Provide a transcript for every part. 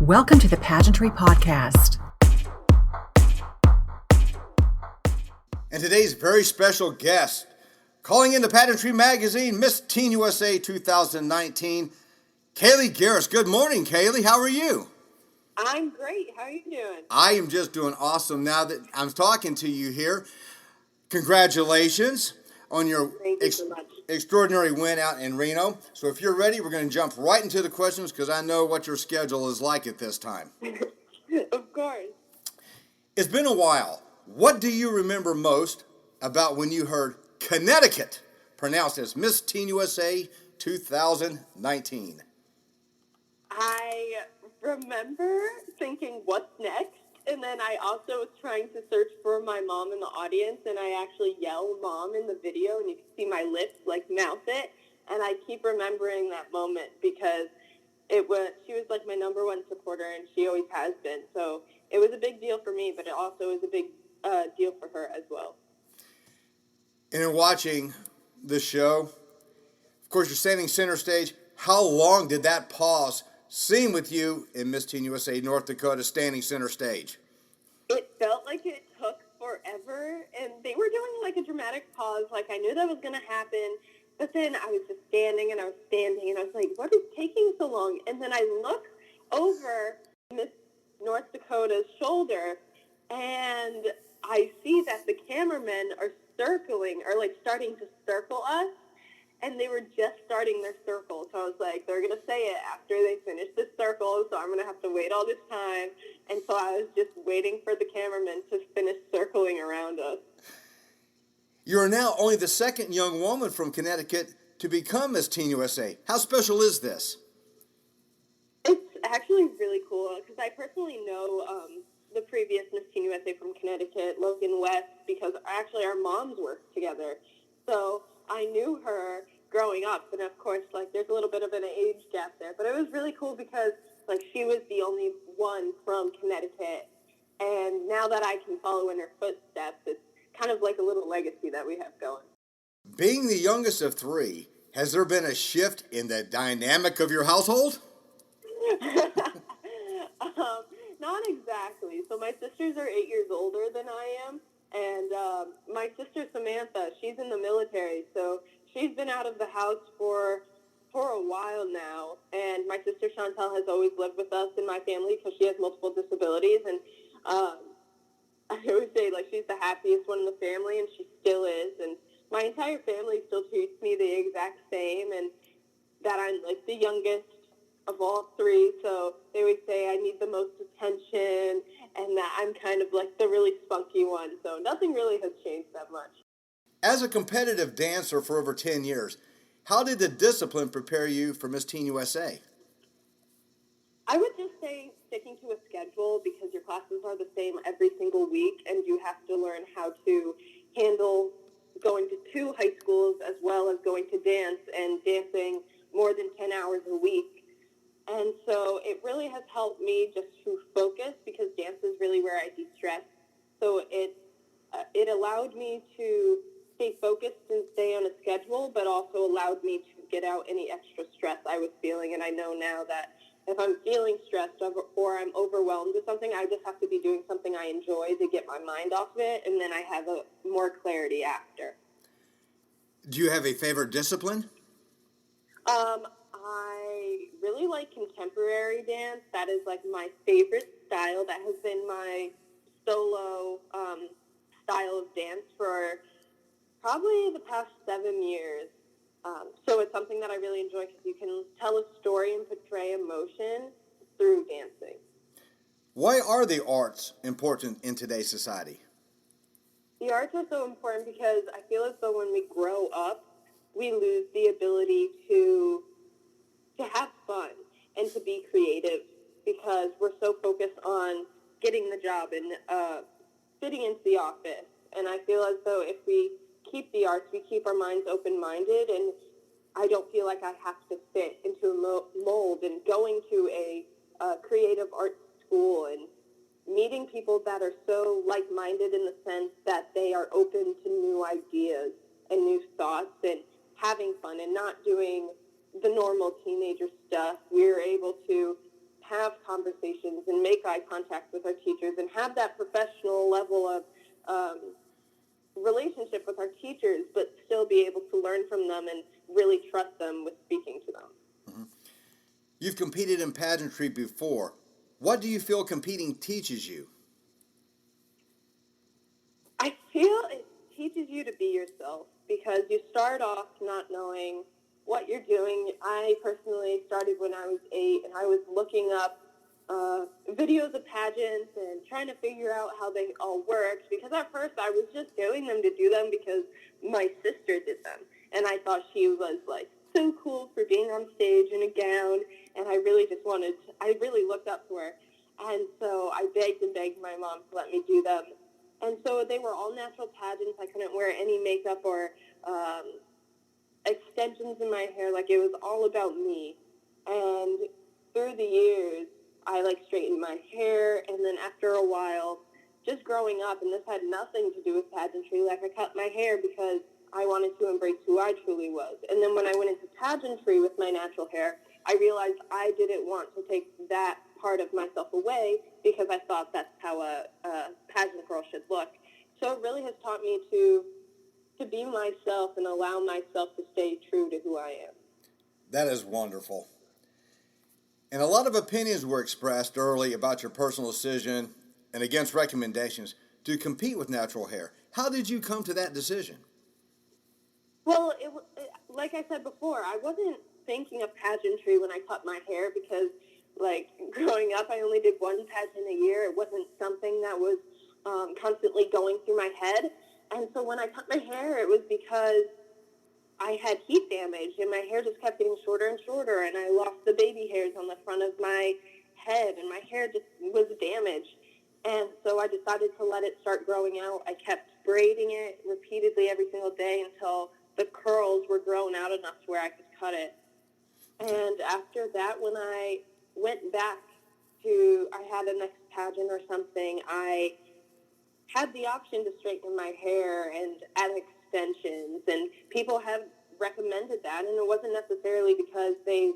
Welcome to the Pageantry Podcast. And today's very special guest, calling into Pageantry Magazine, Miss Teen USA 2019, Kaliegh Garris. Good morning, Kaliegh. How are you? I'm great. How are you doing? I am just doing awesome now that I'm talking to you here. Congratulations on your so much. Extraordinary win out in Reno. So if you're ready, we're going to jump right into the questions because I know what your schedule is like at this time. Of course. It's been a while. What do you remember most about when you heard Connecticut pronounced as Miss Teen USA 2019? I remember thinking, what's next? And then I also was trying to search for my mom in the audience, and I actually yelled mom in the video, and you can see my lips mouth it. And I keep remembering that moment because she was my number one supporter, and she always has been. So it was a big deal for me, but it also was a big deal for her as well. And in watching the show, of course, you're standing center stage. How long did that pause seem with you in Miss Teen USA North Dakota standing center stage? It felt like it took forever, and they were doing a dramatic pause. I knew that was going to happen, but then I was just standing, and I was like, what is taking so long? And then I look over Miss North Dakota's shoulder, and I see that the cameramen are circling, or starting to circle us, and they were just starting their circle. So I was like, they're going to say it after they finish this circle, so I'm going to have to wait all this time. And so I was just waiting for the cameramen to finish circling around us. You're now only the second young woman from Connecticut to become Miss Teen USA. How special is this? It's actually really cool because I personally know the previous Miss Teen USA from Connecticut, Logan West, because actually our moms worked together. So I knew her growing up, and of course, there's a little bit of an age gap there, but it was really cool because, she was the only one from Connecticut, and now that I can follow in her footsteps, it's kind of like a little legacy that we have going. Being the youngest of three, has there been a shift in the dynamic of your household? Not exactly. So my sisters are 8 years older than I am, and my sister Samantha, she's in the military, so she's been out of the house for a while now. And my sister Chantel has always lived with us in my family because she has multiple disabilities. And I always say she's the happiest one in the family, and she still is. And my entire family still treats me the exact same, and that I'm the youngest of all three, so they would say I need the most attention, and that I'm kind of the really spunky one, so nothing really has changed that much. As a competitive dancer for over 10 years, how did the discipline prepare you for Miss Teen USA? I would just say sticking to a schedule because your classes are the same every single week, and you have to learn how to handle going to 2 high schools as well as going to dance and dancing more than 10 hours a week. And so it really has helped me just to focus because dance is really where I de-stress. So it allowed me to stay focused and stay on a schedule, but also allowed me to get out any extra stress I was feeling. And I know now that if I'm feeling stressed or I'm overwhelmed with something, I just have to be doing something I enjoy to get my mind off of it, and then I have more clarity after. Do you have a favorite discipline? I really like contemporary dance. That is my favorite style. That has been my solo style of dance for probably the past 7 years. So it's something that I really enjoy because you can tell a story and portray emotion through dancing. Why are the arts important in today's society? The arts are so important because I feel as though when we grow up, we lose the ability to have fun and to be creative because we're so focused on getting the job and fitting into the office. And I feel as though if we keep the arts, we keep our minds open-minded, and I don't feel like I have to fit into a mold. And going to a creative arts school and meeting people that are so like-minded in the sense that they are open to new ideas and new thoughts and having fun and not doing the normal teenager stuff. We're able to have conversations and make eye contact with our teachers and have that professional level of relationship with our teachers, but still be able to learn from them and really trust them with speaking to them. Mm-hmm. You've competed in pageantry before. What do you feel competing teaches you? I feel it teaches you to be yourself, because you start off not knowing what you're doing. I personally started when I was 8, and I was looking up videos of pageants and trying to figure out how they all worked, because at first I was just doing them to do them because my sister did them, and I thought she was like so cool for being on stage in a gown, and I really looked up to her, and so I begged and begged my mom to let me do them. And so they were all natural pageants. I couldn't wear any makeup or extensions in my hair. Like, it was all about me. And through the years, I straightened my hair. And then after a while, just growing up, and this had nothing to do with pageantry, I cut my hair because I wanted to embrace who I truly was. And then when I went into pageantry with my natural hair, I realized I didn't want to take that part of myself away, because I thought that's how a pageant girl should look. So it really has taught me to be myself and allow myself to stay true to who I am. That is wonderful. And a lot of opinions were expressed early about your personal decision and against recommendations to compete with natural hair. How did you come to that decision? Well, like I said before, I wasn't thinking of pageantry when I cut my hair, because growing up, I only did one pageant a year. It wasn't something that was constantly going through my head. And so when I cut my hair, it was because I had heat damage, and my hair just kept getting shorter and shorter, and I lost the baby hairs on the front of my head, and my hair just was damaged. And so I decided to let it start growing out. I kept braiding it repeatedly every single day until the curls were grown out enough to where I could cut it. And after that, when I went back I had a next pageant or something, I had the option to straighten my hair and add extensions, and people have recommended that, and it wasn't necessarily because they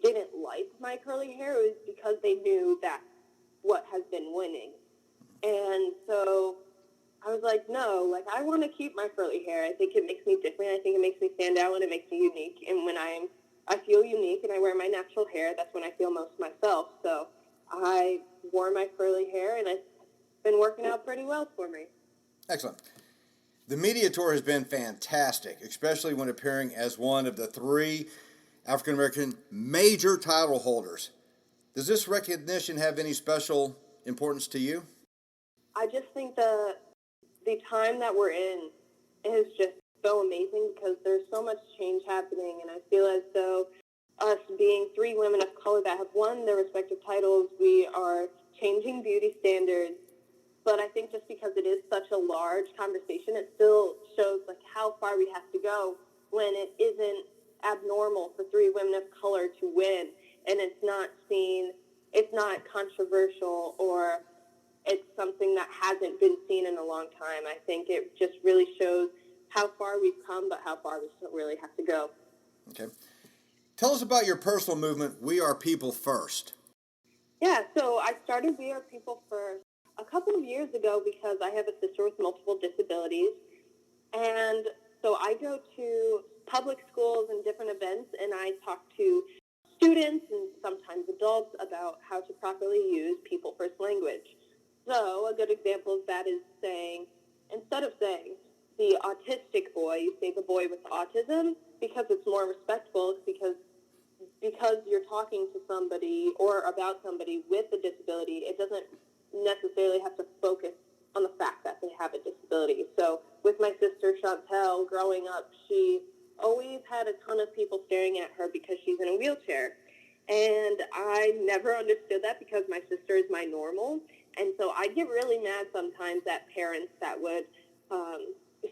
didn't like my curly hair. It was because they knew that's what has been winning. And so I was like, no, I want to keep my curly hair. I think it makes me different. I think it makes me stand out, and it makes me unique. And when I feel unique and I wear my natural hair, that's when I feel most myself. So I wore my curly hair, and it's been working out pretty well for me. Excellent. The media tour has been fantastic, especially when appearing as one of the 3 African-American major title holders. Does this recognition have any special importance to you? I just think the time that we're in is just so amazing, because there's so much change happening, and I feel as though us being 3 women of color that have won their respective titles, we are changing beauty standards. But I think just because it is such a large conversation, it still shows how far we have to go when it isn't abnormal for 3 women of color to win, and it's not controversial, or it's something that hasn't been seen in a long time. I think it just really shows how far we've come, but how far we still really have to go. Okay. Tell us about your personal movement, We Are People First. Yeah, so I started We Are People First a couple of years ago because I have a sister with multiple disabilities. And so I go to public schools and different events, and I talk to students and sometimes adults about how to properly use People First language. So a good example of that is saying, instead of saying the autistic boy, you say the boy with autism, because it's more respectful, because you're talking to somebody or about somebody with a disability, it doesn't necessarily have to focus on the fact that they have a disability. So with my sister Chantel, growing up, she always had a ton of people staring at her because she's in a wheelchair. And I never understood that, because my sister is my normal. And so I get really mad sometimes at parents that would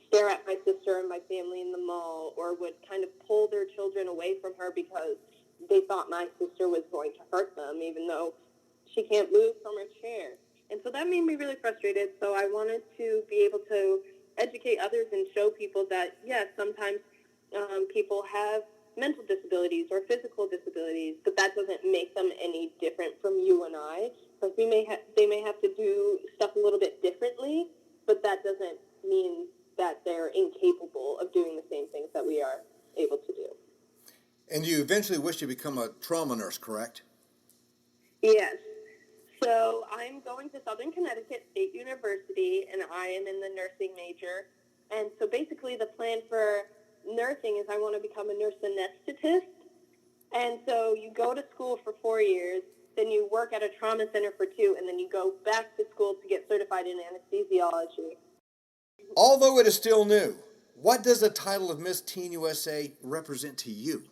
stare at my sister and my family in the mall, or would kind of pull their children away from her because they thought my sister was going to hurt them, even though she can't move from her chair. And so that made me really frustrated. So I wanted to be able to educate others and show people that, yes, sometimes people have mental disabilities or physical disabilities, but that doesn't make them any different from you and I. Like they may have to do stuff a little bit differently, but that doesn't mean that they're incapable of doing the same things that we are able to do. And you eventually wish to become a trauma nurse, correct? Yes. So I'm going to Southern Connecticut State University, and I am in the nursing major. And so basically the plan for nursing is I want to become a nurse anesthetist. And so you go to school for 4 years, then you work at a trauma center for 2, and then you go back to school to get certified in anesthesiology. Although it is still new, what does the title of Miss Teen USA represent to you?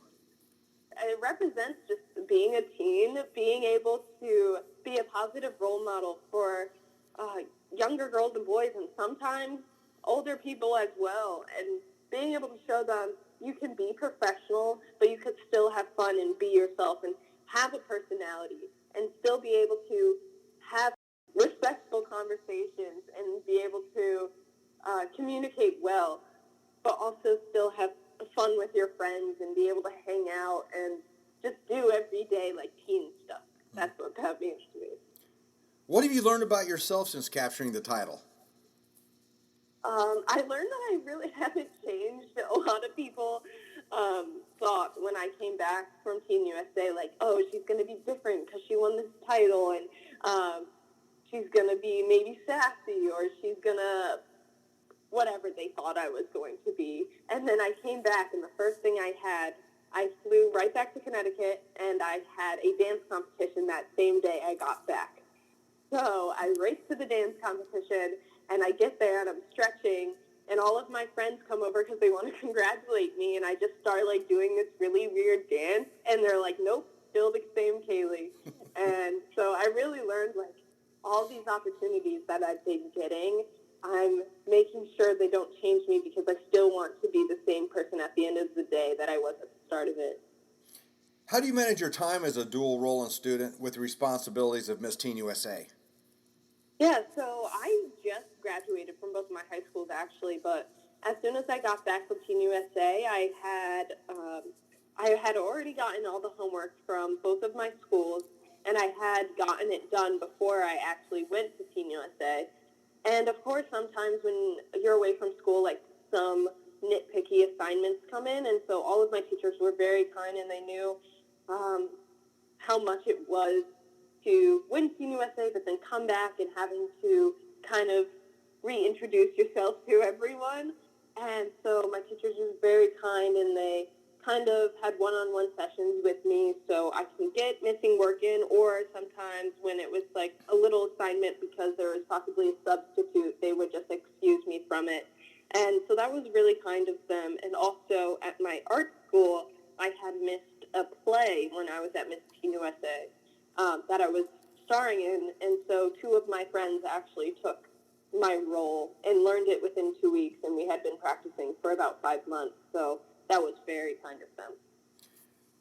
It represents just being a teen, being able to be a positive role model for younger girls and boys, and sometimes older people as well, and being able to show them you can be professional, but you could still have fun and be yourself and have a personality and still be able to have respectful conversations and be able to communicate well, but also still have fun with your friends and be able to hang out and just do everyday like teen stuff. That's what that means to me. What have you learned about yourself since capturing the title? I learned that I really haven't changed. A lot of people thought when I came back from Teen USA, like, oh, she's going to be different because she won this title, and she's going to be maybe sassy, or she's going to whatever they thought I was going to be. And then I came back, and the first thing I flew right back to Connecticut, and I had a dance competition that same day I got back. So I raced to the dance competition, and I get there, and I'm stretching, and all of my friends come over because they want to congratulate me, and I just start, like, doing this really weird dance, and they're like, nope, still the same Kaliegh. And so I really learned, like, all these opportunities that I've been getting, I'm making sure they don't change me because I still want to be the same person at the end of the day that I was at the start of it. How do you manage your time as a dual role student with the responsibilities of Miss Teen USA? Yeah, so I just graduated from both of my high schools, actually, but as soon as I got back from Teen USA, I had already gotten all the homework from both of my schools, and I had gotten it done before I actually went to Teen USA. And, of course, sometimes when you're away from school, like, some nitpicky assignments come in, and so all of my teachers were very kind, and they knew how much it was to win Teen USA, but then come back and having to kind of reintroduce yourself to everyone. And so my teachers were very kind, and they kind of had one-on-one sessions with me so I can get missing work in, or sometimes when it was like a little assignment because there was possibly a substitute, they would just excuse me from it. And so that was really kind of them. And also at my art school, I had missed a play when I was at Miss Teen USA that I was starring in. And so 2 of my friends actually took my role and learned it within 2 weeks, and we had been practicing for about 5 months. So that was very kind of them.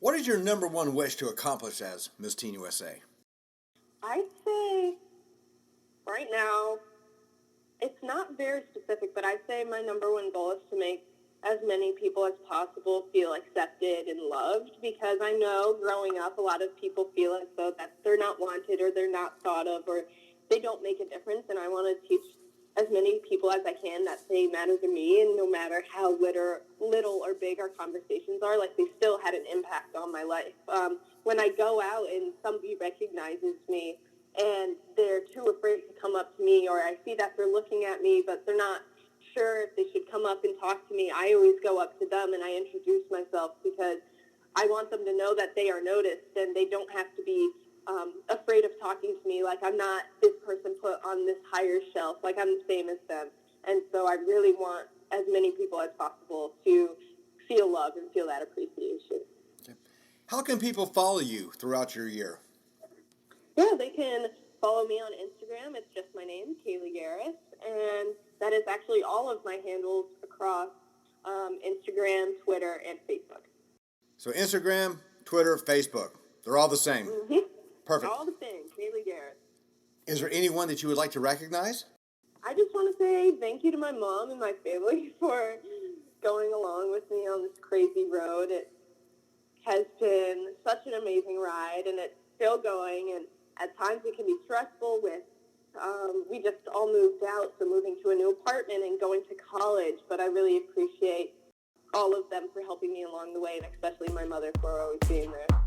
What is your number one wish to accomplish as Miss Teen USA? I'd say right now, it's not very specific, but I'd say my number one goal is to make as many people as possible feel accepted and loved, because I know growing up, a lot of people feel as though that they're not wanted or they're not thought of or they don't make a difference, and I want to teach as many people as I can that they matter to me, and no matter how little or big our conversations are, like, they still had an impact on my life. When I go out and somebody recognizes me and they're too afraid to come up to me, or I see that they're looking at me but they're not sure if they should come up and talk to me, I always go up to them and I introduce myself, because I want them to know that they are noticed and they don't have to be afraid of talking to me. Like, I'm not this person put on this higher shelf. Like, I'm the same as them. And so I really want as many people as possible to feel love and feel that appreciation. Okay. How can people follow you throughout your year? Yeah, they can follow me on Instagram. It's just my name, Kaliegh Garris, and that is actually all of my handles across Instagram, Twitter, and Facebook. So Instagram, Twitter, Facebook, they're all the same. Mm-hmm. Perfect. All the same, Kaliegh Garris. Is there anyone that you would like to recognize? I just want to say thank you to my mom and my family for going along with me on this crazy road. has been such an amazing ride, and it's still going, and at times it can be stressful with, we just all moved out, so moving to a new apartment and going to college, but I really appreciate all of them for helping me along the way, and especially my mother for always being there.